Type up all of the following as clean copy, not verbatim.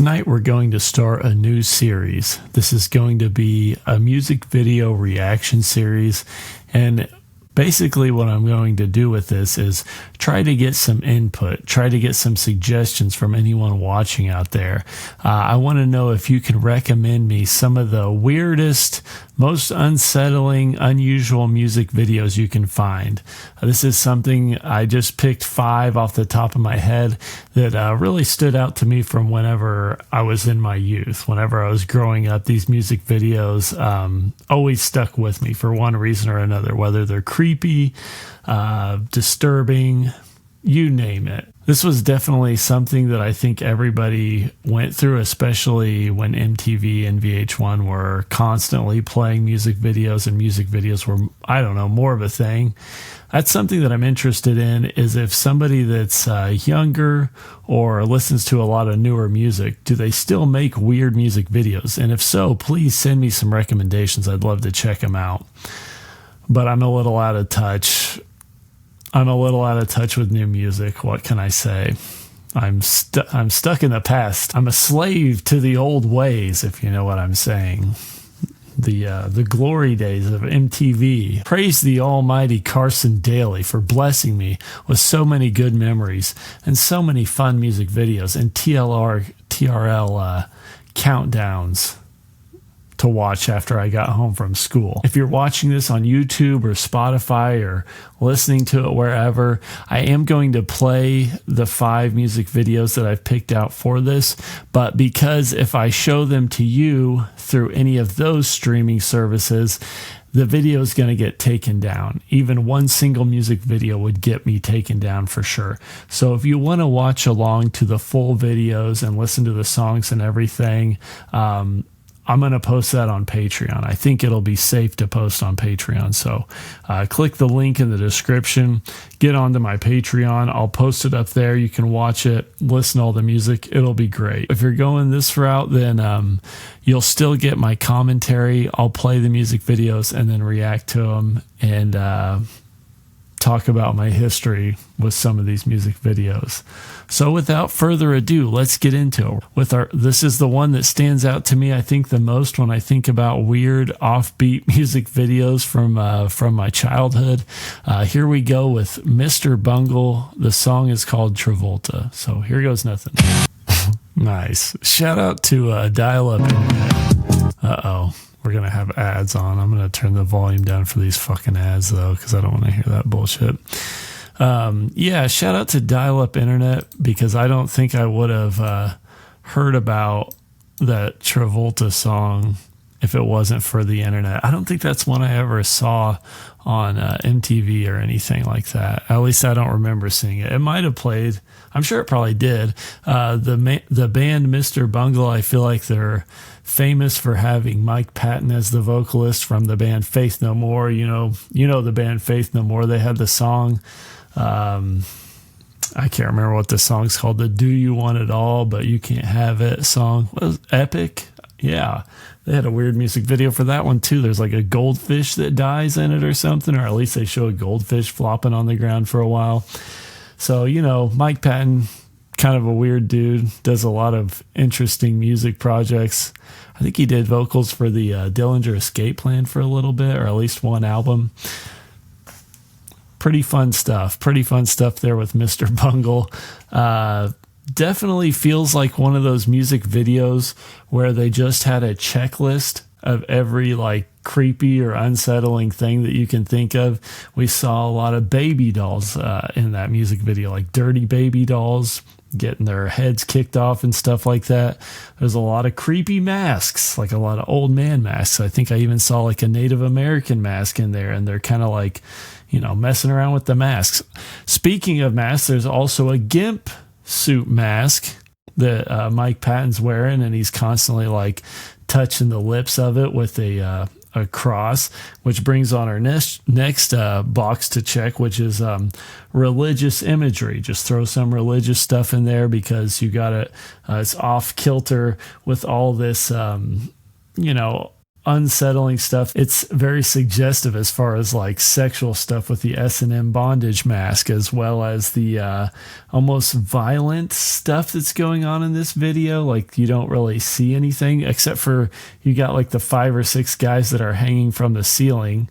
Tonight we're going to start a new series. This is going to be a music video reaction series, and basically what I'm going to do with this is try to get some input, try to get some suggestions from anyone watching out there. I want to know if you can recommend me some of the weirdest, most unsettling, unusual music videos you can find. This is something I just picked 5 off the top of my head that really stood out to me from whenever I was in my youth. Whenever I was growing up, these music videos always stuck with me for one reason or another, whether they're creepy, disturbing, you name it. This was definitely something that I think everybody went through, especially when MTV and VH1 were constantly playing music videos, and music videos were, I don't know, more of a thing. That's something that I'm interested in, is if somebody that's younger or listens to a lot of newer music, do they still make weird music videos? And if so, please send me some recommendations. I'd love to check them out. But I'm a little out of touch. With new music. What can I say? I'm stuck in the past. I'm a slave to the old ways, if you know what I'm saying. The glory days of MTV. Praise the almighty Carson Daly for blessing me with so many good memories and so many fun music videos and TRL countdowns to watch after I got home from school. If you're watching this on YouTube or Spotify or listening to it wherever, I am going to play the 5 music videos that I've picked out for this, but because if I show them to you through any of those streaming services, the video is going to get taken down. Even one single music video would get me taken down for sure. So if you want to watch along to the full videos and listen to the songs and everything, I'm going to post that on Patreon. I think it'll be safe to post on Patreon. So click the link in the description. Get onto my Patreon. I'll post it up there. You can watch it, listen to all the music. It'll be great. If you're going this route, then you'll still get my commentary. I'll play the music videos and then react to them and talk about my history with some of these music videos. So without further ado, let's get into it. This is the one that stands out to me, I think, the most when I think about weird offbeat music videos from my childhood. Here we go with Mr. Bungle. The song is called Travolta. So here goes nothing. Nice. Shout out to Dial-Up Internet. Uh-oh. We're going to have ads on. I'm going to turn the volume down for these fucking ads, though, because I don't want to hear that bullshit. Yeah, shout out to Dial-Up Internet, because I don't think I would have heard about that Travolta song if it wasn't for the internet. I don't think that's one I ever saw on MTV or anything like that. At least I don't remember seeing it. It might have played. I'm sure it probably did. The band Mr. Bungle, I feel like they're famous for having Mike Patton as the vocalist from the band Faith No More. You know the band Faith No More. They had the song, I can't remember what the song's called, the Do You Want It All But You Can't Have It song. What was Epic? Yeah, they had a weird music video for that one too. There's like a goldfish that dies in it or something, or at least they show a goldfish flopping on the ground for a while. So, Mike Patton, kind of a weird dude, does a lot of interesting music projects. I think he did vocals for the Dillinger Escape Plan for a little bit, or at least one album. Pretty fun stuff there with Mr. Bungle. Definitely feels like one of those music videos where they just had a checklist of every creepy or unsettling thing that you can think of. We saw a lot of baby dolls in that music video, like dirty baby dolls getting their heads kicked off and stuff like that. There's a lot of creepy masks, like a lot of old man masks. I think I even saw a Native American mask in there, and they're kind of messing around with the masks. Speaking of masks, there's also a gimp suit mask that Mike Patton's wearing, and he's constantly touching the lips of it with a cross, which brings on our next box to check, which is religious imagery. Just throw some religious stuff in there because you got it's off kilter with all this unsettling stuff. It's very suggestive as far as like sexual stuff with the S&M bondage mask, as well as the almost violent stuff that's going on in this video. Like you don't really see anything except for you got like the 5 or 6 guys that are hanging from the ceiling.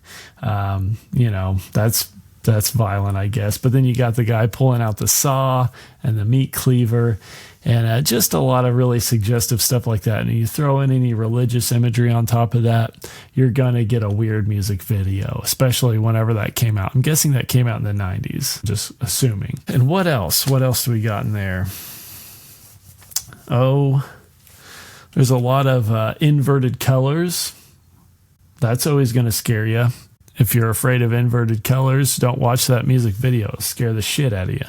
That's violent, I guess. But then you got the guy pulling out the saw and the meat cleaver, and just a lot of really suggestive stuff like that. And you throw in any religious imagery on top of that, you're going to get a weird music video, especially whenever that came out. I'm guessing that came out in the 90s, just assuming. And what else? What else do we got in there? Oh, there's a lot of inverted colors. That's always going to scare you. If you're afraid of inverted colors, don't watch that music video. It'll scare the shit out of you.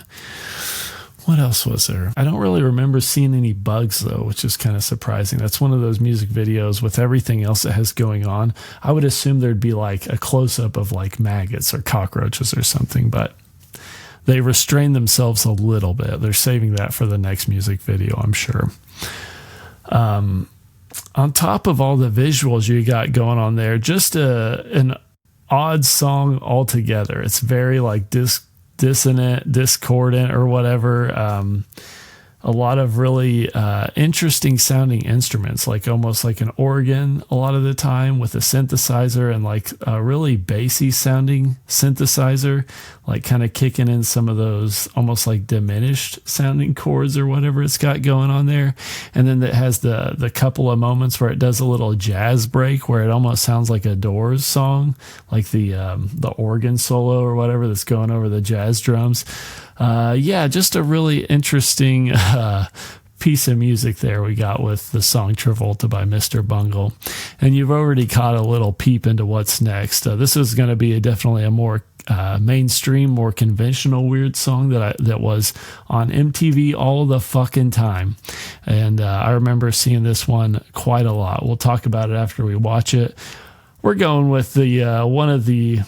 What else was there? I don't really remember seeing any bugs, though, which is kind of surprising. That's one of those music videos with everything else that has going on. I would assume there'd be like a close-up of like maggots or cockroaches or something, but they restrain themselves a little bit. They're saving that for the next music video, I'm sure. On top of all the visuals you got going on there, just an odd song altogether. It's very like dissonant, discordant, or whatever. A lot of really interesting sounding instruments, like almost like an organ a lot of the time with a synthesizer, and like a really bassy sounding synthesizer, like kind of kicking in some of those almost like diminished sounding chords or whatever it's got going on there. And then it has the couple of moments where it does a little jazz break where it almost sounds like a Doors song, like the organ solo or whatever that's going over the jazz drums. Just a really interesting piece of music there we got with the song Travolta by Mr. Bungle. And you've already caught a little peep into what's next. This is going to be definitely a more mainstream, more conventional weird song that was on MTV all the fucking time. And I remember seeing this one quite a lot. We'll talk about it after we watch it. We're going with the one of the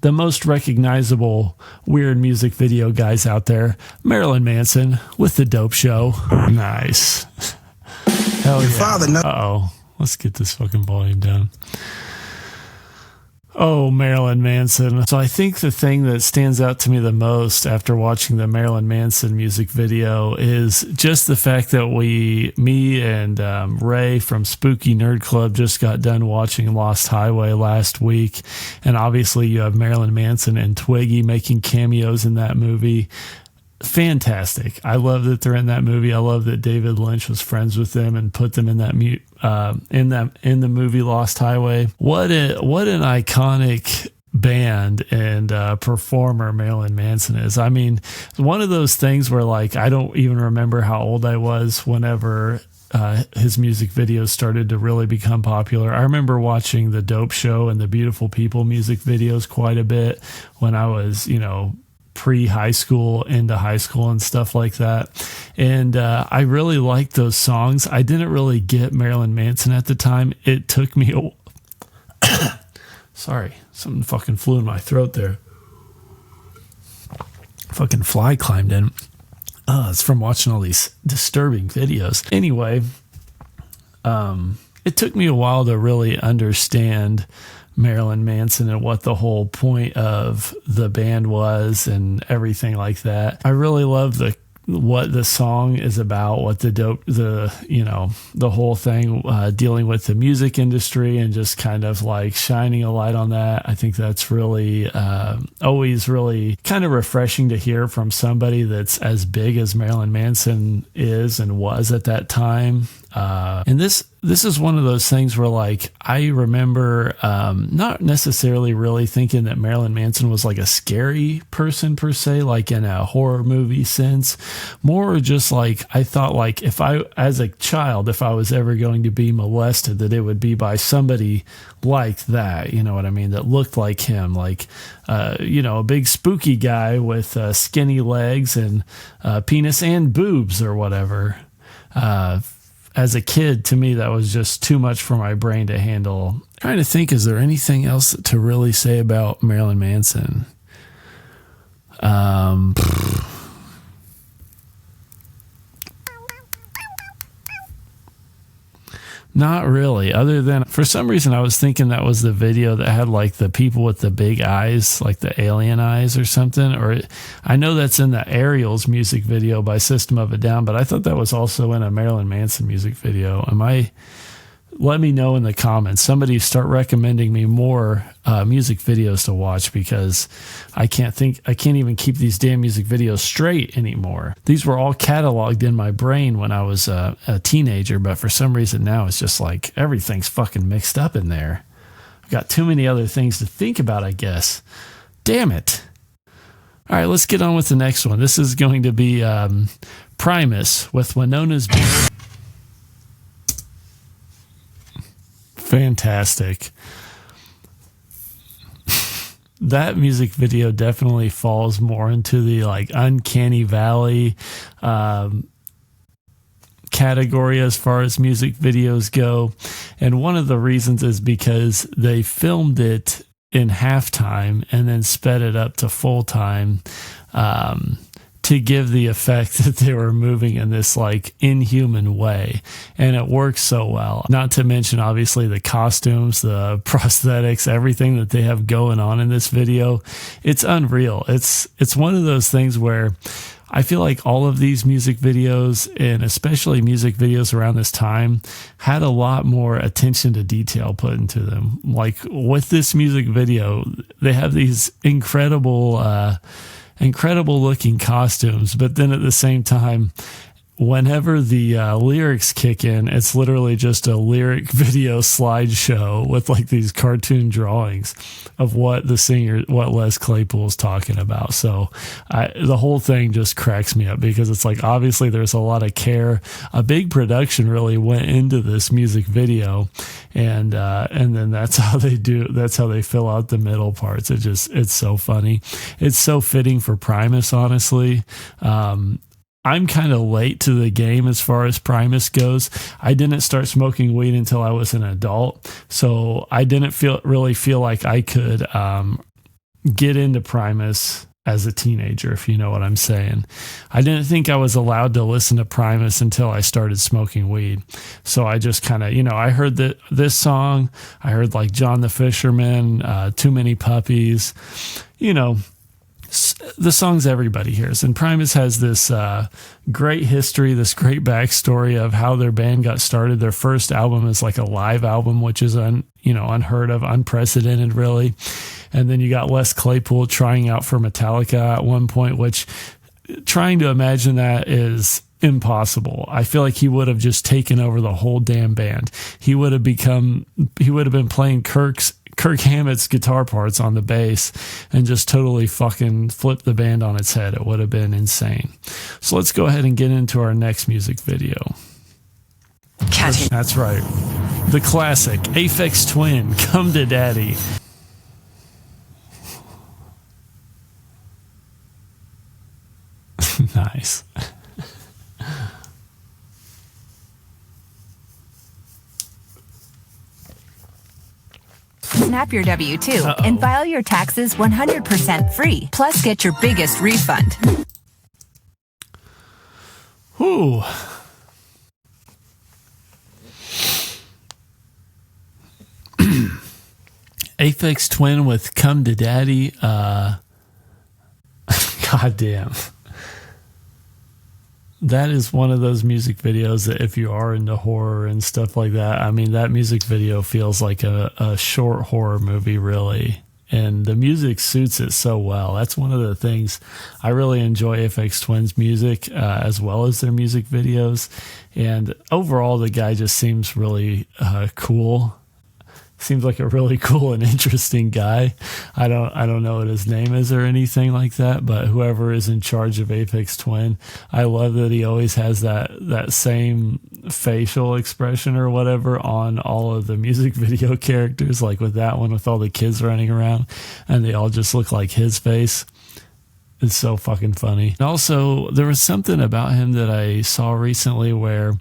most recognizable weird music video guys out there, Marilyn Manson with The Dope Show. Nice. Hell yeah. Uh-oh. Let's get this fucking volume down. Oh, Marilyn Manson. So I think the thing that stands out to me the most after watching the Marilyn Manson music video is just the fact that me and Ray from Spooky Nerd Club just got done watching Lost Highway last week. And obviously you have Marilyn Manson and Twiggy making cameos in that movie. Fantastic. I love that they're in that movie. I love that David Lynch was friends with them and put them in that in the movie Lost Highway. What an iconic band and performer Marilyn Manson is. I mean, one of those things where like I don't even remember how old I was whenever his music videos started to really become popular. I remember watching The Dope Show and the Beautiful People music videos quite a bit when I was, pre-high school into high school and stuff like that. And I really liked those songs. I didn't really get Marilyn Manson at the time. It took me sorry, something fucking flew in my throat there. Fucking fly climbed in. It's from watching all these disturbing videos. Anyway, it took me a while to really understand Marilyn Manson and what the whole point of the band was and everything like that. I really love what the song is about, what the whole thing dealing with the music industry and just kind of like shining a light on that. I think that's really always really kind of refreshing to hear from somebody that's as big as Marilyn Manson is and was at that time. And this is one of those things where like I remember not necessarily really thinking that Marilyn Manson was like a scary person per se, like in a horror movie sense. More just like I thought like if I as a child, if I was ever going to be molested, that it would be by somebody like that, you know what I mean, that looked like him, like a big spooky guy with skinny legs and penis and boobs or whatever. As a kid, to me, that was just too much for my brain to handle. I'm trying to think, is there anything else to really say about Marilyn Manson? Not really, other than for some reason I was thinking that was the video that had like the people with the big eyes, like the alien eyes or something. I know that's in the Aerials music video by System of a Down, but I thought that was also in a Marilyn Manson music video. Let me know in the comments. Somebody start recommending me more music videos to watch, because I can't even keep these damn music videos straight anymore. These were all cataloged in my brain when I was a teenager, but for some reason now it's just like everything's fucking mixed up in there. I've got too many other things to think about, I guess. Damn it. All right, let's get on with the next one. This is going to be Primus with Winona's Beat. Fantastic. That music video definitely falls more into the like uncanny valley category as far as music videos go. And one of the reasons is because they filmed it in halftime and then sped it up to full time to give the effect that they were moving in this like inhuman way. And it works so well. Not to mention, obviously, the costumes, the prosthetics, everything that they have going on in this video. It's unreal. It's one of those things where I feel like all of these music videos, and especially music videos around this time, had a lot more attention to detail put into them. Like with this music video, they have these incredible looking costumes, but then at the same time, whenever the lyrics kick in, it's literally just a lyric video slideshow with like these cartoon drawings of what Les Claypool is talking about. So the whole thing just cracks me up, because it's like, obviously there's a lot of care, a big production really went into this music video, and then that's how they fill out the middle parts. It's so funny. It's so fitting for Primus, honestly. I'm kind of late to the game as far as Primus goes. I didn't start smoking weed until I was an adult, so I didn't really feel like I could get into Primus as a teenager, if you know what I'm saying. I didn't think I was allowed to listen to Primus until I started smoking weed. So I just kind of, I heard this song, I heard like John the Fisherman, Too Many Puppies, the songs everybody hears. And Primus has this great history, this great backstory of how their band got started. Their first album is like a live album, which is unheard of, unprecedented, really. And then you got Les Claypool trying out for Metallica at one point, which trying to imagine that is impossible. I feel like he would have just taken over the whole damn band. He would have been playing Kirk Hammett's guitar parts on the bass and just totally fucking flipped the band on its head. It would have been insane. So let's go ahead and get into our next music video. That's right. The classic Aphex Twin, Come to Daddy. Nice. Snap your W-2 and file your taxes 100% free. Plus, get your biggest refund. Whew. Aphex Twin with Come to Daddy. God damn. That is one of those music videos that if you are into horror and stuff like that, I mean, that music video feels like a short horror movie, really. And the music suits it so well. That's one of the things I really enjoy Aphex Twin's music, as well as their music videos. And overall, the guy just seems really cool. Seems like a really cool and interesting guy. I don't know what his name is or anything like that, but whoever is in charge of Aphex Twin, I love that he always has that same facial expression or whatever on all of the music video characters, like with that one with all the kids running around and they all just look like his face. It's so fucking funny. And also, there was something about him that I saw recently where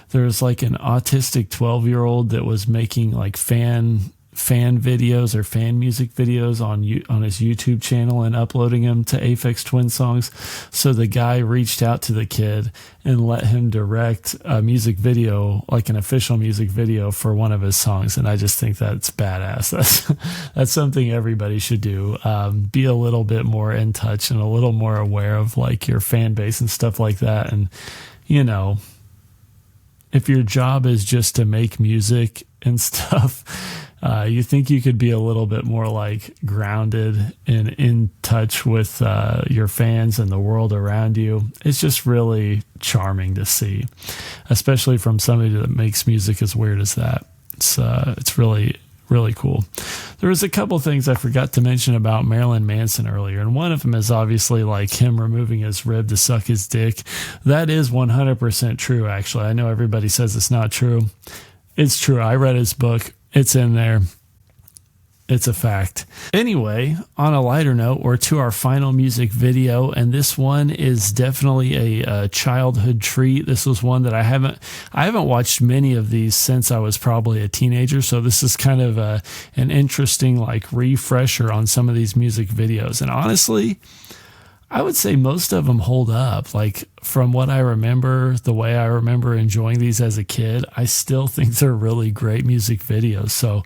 there was like an autistic 12-year-old that was making like fan fan videos or fan music videos on his YouTube channel and uploading them to Aphex Twin Songs. So the guy reached out to the kid and let him direct a music video, like an official music video for one of his songs. And I just think that's badass. That's something everybody should do. Be a little bit more in touch and a little more aware of like your fan base and stuff like that. And, you know, if your job is just to make music and stuff, you think you could be a little bit more like grounded and in touch with your fans and the world around you. It's just really charming to see, especially from somebody that makes music as weird as that. It's really, really cool. There was a couple things I forgot to mention about Marilyn Manson earlier, and one of them is obviously like him removing his rib to suck his dick. That is 100% true, actually. I know everybody says it's not true. It's true. I read his book. It's in there. It's a fact. Anyway, on a lighter note, we're to our final music video, and this one is definitely a childhood treat. This was one that I haven't watched many of these since I was probably a teenager, so this is kind of an interesting like refresher on some of these music videos. And honestly, I would say most of them hold up. Like from what I remember, the way I remember enjoying these as a kid, I still think they're really great music videos. So,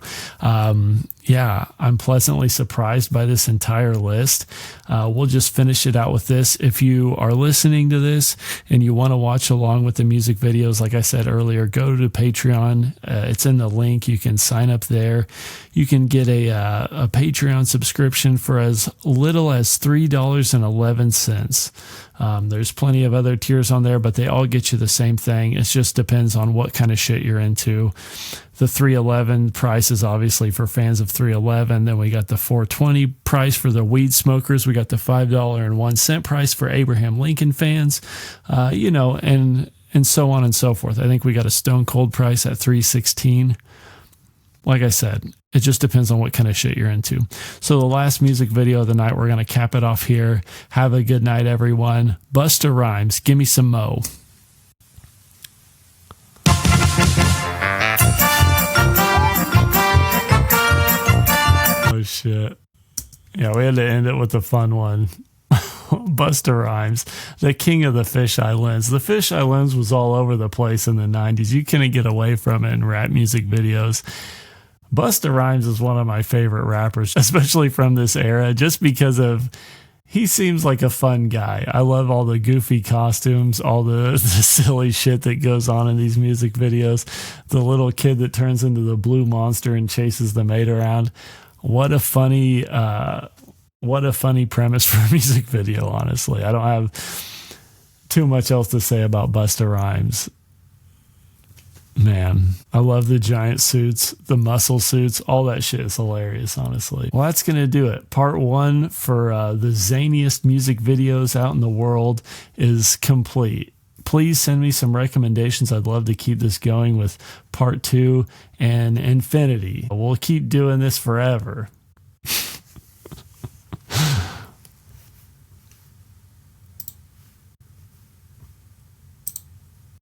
yeah, I'm pleasantly surprised by this entire list. We'll just finish it out with this. If you are listening to this and you want to watch along with the music videos, like I said earlier, go to Patreon. It's in the link. You can sign up there. You can get a Patreon subscription for as little as $3.11. There's plenty of other tiers on there, but they all get you the same thing. It just depends on what kind of shit you're into. The $3.11 price is obviously for fans of $3.11. Then we got the $4.20 price for the weed smokers. We got the $5.01 price for Abraham Lincoln fans, you know, and so on and so forth. I think we got a Stone Cold price at $3.16. Like I said, it just depends on what kind of shit you're into. So the last music video of the night, we're going to cap it off here. Have a good night, everyone. Busta Rhymes, Give Me Some Mo. Oh, shit. Yeah, we had to end it with a fun one. Busta Rhymes, the king of the fisheye lens. The fisheye lens was all over the place in the 90s. You couldn't get away from it in rap music videos. Busta Rhymes is one of my favorite rappers, especially from this era, just because he seems like a fun guy. I love all the goofy costumes, all the silly shit that goes on in these music videos. The little kid that turns into the blue monster and chases the maid around. What a funny premise for a music video, honestly. I don't have too much else to say about Busta Rhymes. Man, I love the giant suits, the muscle suits, all that shit is hilarious, honestly. Well, that's going to do it. Part 1 for the zaniest music videos out in the world is complete. Please send me some recommendations. I'd love to keep this going with part 2 and infinity. We'll keep doing this forever.